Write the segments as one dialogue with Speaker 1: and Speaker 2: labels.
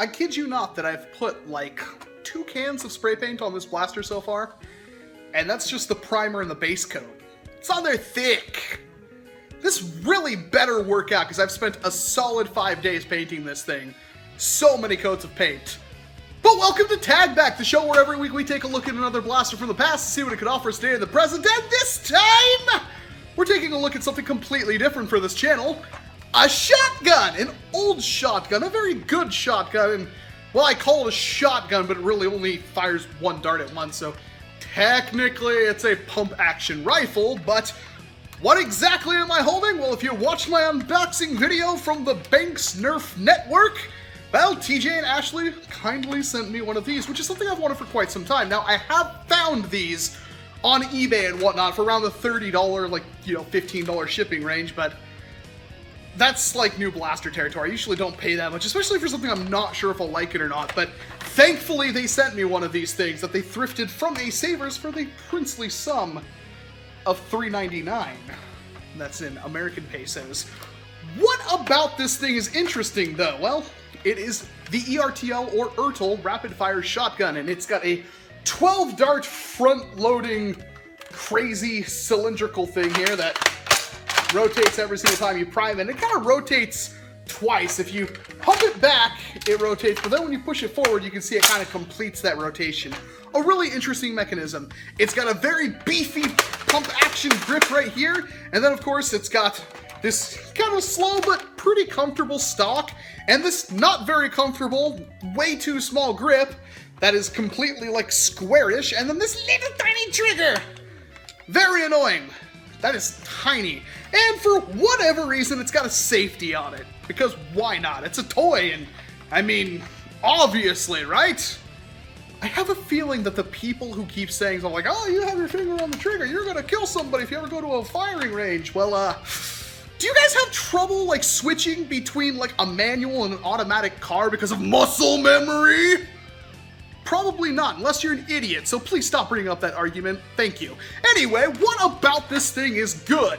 Speaker 1: I kid you not that I've put like 2 cans of spray paint on this blaster so far, and that's just the primer and the base coat. It's on there thick. This really better work out because I've spent a solid 5 days painting this thing. So many coats of paint. But welcome to Tag Back, the show where every week we take a look at another blaster from the past to see what it could offer us today in the present, and this time, we're taking a look at something completely different for this channel. A shotgun! An old shotgun, a very good shotgun, and, well, I call it a shotgun, but it really only fires 1 dart at once, so technically it's a pump-action rifle, but what exactly am I holding? Well, if you watched my unboxing video from the Banks Nerf Network, well, TJ and Ashley kindly sent me one of these, which is something I've wanted for quite some time. Now, I have found these on eBay and whatnot for around the $30, like, $15 shipping range, but that's like new blaster territory. I usually don't pay that much, especially for something I'm not sure if I'll like it or not, but thankfully they sent me one of these things that they thrifted from a Savers for the princely sum of $3.99. That's in American pesos. What about this thing is interesting, though? Well, it is the Ertl or Ertl rapid-fire shotgun, and it's got a 12-dart front-loading, crazy cylindrical thing here that rotates every single time you prime it. It kind of rotates twice. If you pump it back, it rotates, but then when you push it forward, you can see it kind of completes that rotation. A really interesting mechanism. It's got a very beefy pump-action grip right here, and then, of course, it's got this kind of slow but pretty comfortable stock, and this not very comfortable, way too small grip that is completely, like, squarish, and then this little tiny trigger. Very annoying. That is tiny. And for whatever reason, it's got a safety on it. Because why not? It's a toy, and, I mean, obviously, right? I have a feeling that the people who keep saying something like, oh, you have your finger on the trigger, you're gonna kill somebody if you ever go to a firing range. Well, do you guys have trouble, like, switching between, like, a manual and an automatic car because of muscle memory? Probably not, unless you're an idiot, so please stop bringing up that argument. Thank you. Anyway, what about this thing is good?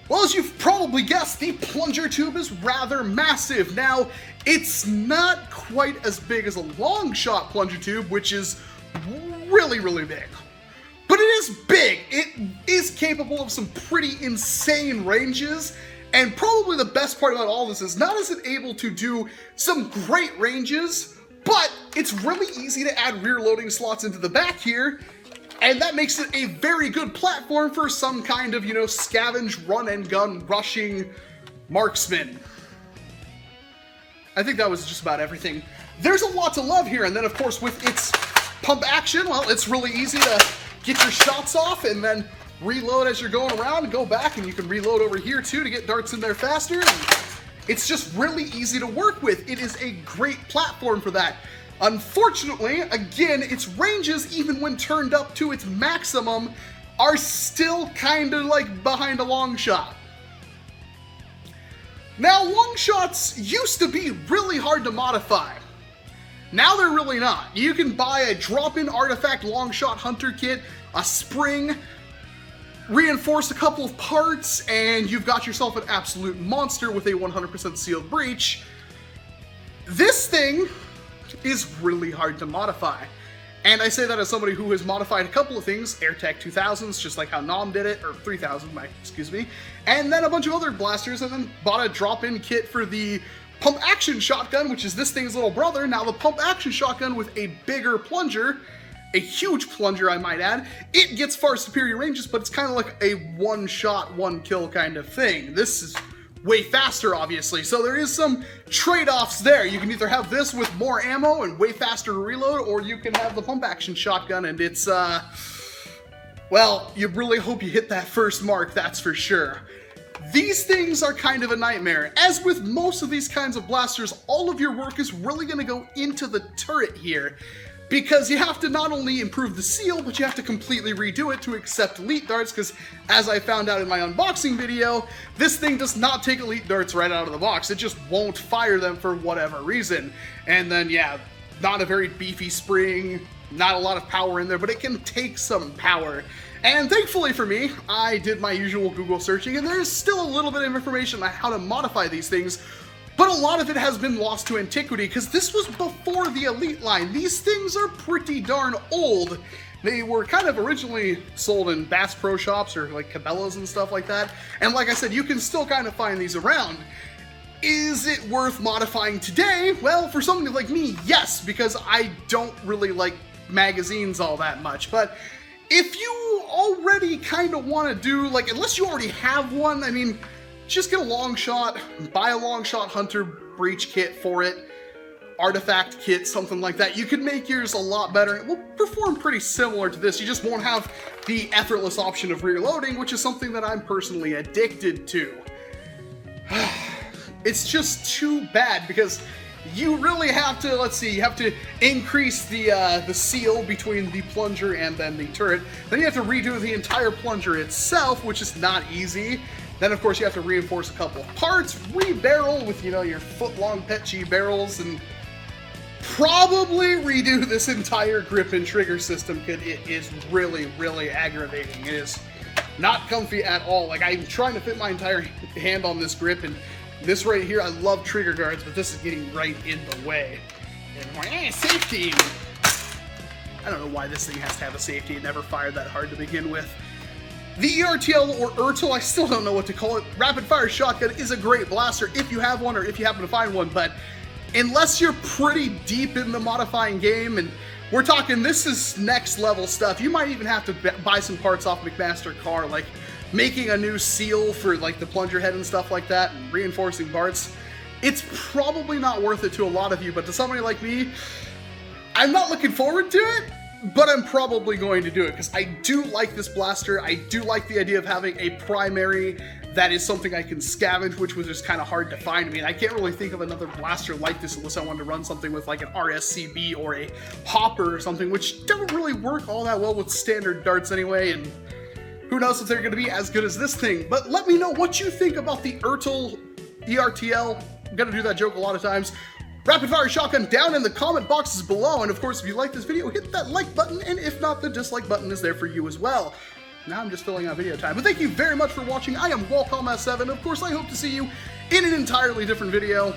Speaker 1: Well, as you've probably guessed, the plunger tube is rather massive. Now, it's not quite as big as a long shot plunger tube, which is really, really big. But it is big. It is capable of some pretty insane ranges, and probably the best part about all this is not is it able to do some great ranges, but it's really easy to add rear loading slots into the back here, and that makes it a very good platform for some kind of, scavenge, run and gun, rushing marksman. I think that was just about everything. There's a lot to love here, and then of course with its pump action, well, it's really easy to get your shots off and then reload as you're going around and go back, and you can reload over here too to get darts in there faster. And it's just really easy to work with. It is a great platform for that. Unfortunately, again, its ranges, even when turned up to its maximum, are still kind of like behind a long shot. Now, long shots used to be really hard to modify. Now they're really not. You can buy a drop-in artifact long shot hunter kit, a spring, reinforce a couple of parts, and you've got yourself an absolute monster with a 100% sealed breech. This thing is really hard to modify. And I say that as somebody who has modified a couple of things, AirTech 2000s, just like how Nom did it, or 3000, excuse me, and then a bunch of other blasters, and then bought a drop-in kit for the pump action shotgun, which is this thing's little brother. Now the pump action shotgun with a bigger plunger, a huge plunger I might add, it gets far superior ranges, but it's kind of like a one-shot, one-kill kind of thing. This is way faster, obviously, so there is some trade-offs there. You can either have this with more ammo and way faster to reload, or you can have the pump action shotgun, and it's, well, you really hope you hit that first mark, that's for sure. These things are kind of a nightmare. As with most of these kinds of blasters, all of your work is really going to go into the turret here, because you have to not only improve the seal, but you have to completely redo it to accept elite darts, because as I found out in my unboxing video, this thing does not take elite darts right out of the box. It just won't fire them for whatever reason. And then, yeah, not a very beefy spring, not a lot of power in there, but it can take some power. And thankfully for me, I did my usual Google searching, and there's still a little bit of information on how to modify these things, But a lot of it has been lost to antiquity because this was before the Elite line. These things are pretty darn old. They were kind of originally sold in Bass Pro Shops or like Cabela's and stuff like that. And like I said, you can still kind of find these around. Is it worth modifying today? Well, for somebody like me, yes, because I don't really like magazines all that much. But if you already kind of want to do, like, unless you already have one, I mean, just get a long shot, buy a long shot hunter breach kit for it, artifact kit, something like that. You can make yours a lot better. It will perform pretty similar to this. You just won't have the effortless option of reloading, which is something that I'm personally addicted to. It's just too bad because you really have to, let's see, you have to increase the seal between the plunger and then the turret. Then you have to redo the entire plunger itself, which is not easy. Then, of course, you have to reinforce a couple of parts, re-barrel with, you know, your foot-long Petchi barrels, and probably redo this entire grip and trigger system because it is really, really aggravating. It is not comfy at all. Like, I'm trying to fit my entire hand on this grip, and this right here, I love trigger guards, but this is getting right in the way. And safety! I don't know why this thing has to have a safety. It never fired that hard to begin with. The Ertl or Ertl, I still don't know what to call it. Rapid fire shotgun is a great blaster if you have one or if you happen to find one, but unless you're pretty deep in the modifying game, and we're talking this is next level stuff, you might even have to buy some parts off McMaster Car, like making a new seal for like the plunger head and stuff like that, and reinforcing parts. It's probably not worth it to a lot of you, but to somebody like me, I'm not looking forward to it. But I'm probably going to do it because I do like this blaster. I do like the idea of having a primary that is something I can scavenge, which was just kind of hard to find. I mean, I can't really think of another blaster like this unless I wanted to run something with like an RSCB or a hopper or something, which don't really work all that well with standard darts anyway, and who knows if they're going to be as good as this thing. But let me know what you think about the Ertl ERTL. I'm going to do that joke a lot of times. Rapid fire shotgun down in the comment boxes below, and of course if you like this video, hit that like button, and if not, the dislike button is there for you as well. Now I'm just filling out video time, but thank you very much for watching. I am Walcom S7. Of course, I hope to see you in an entirely different video.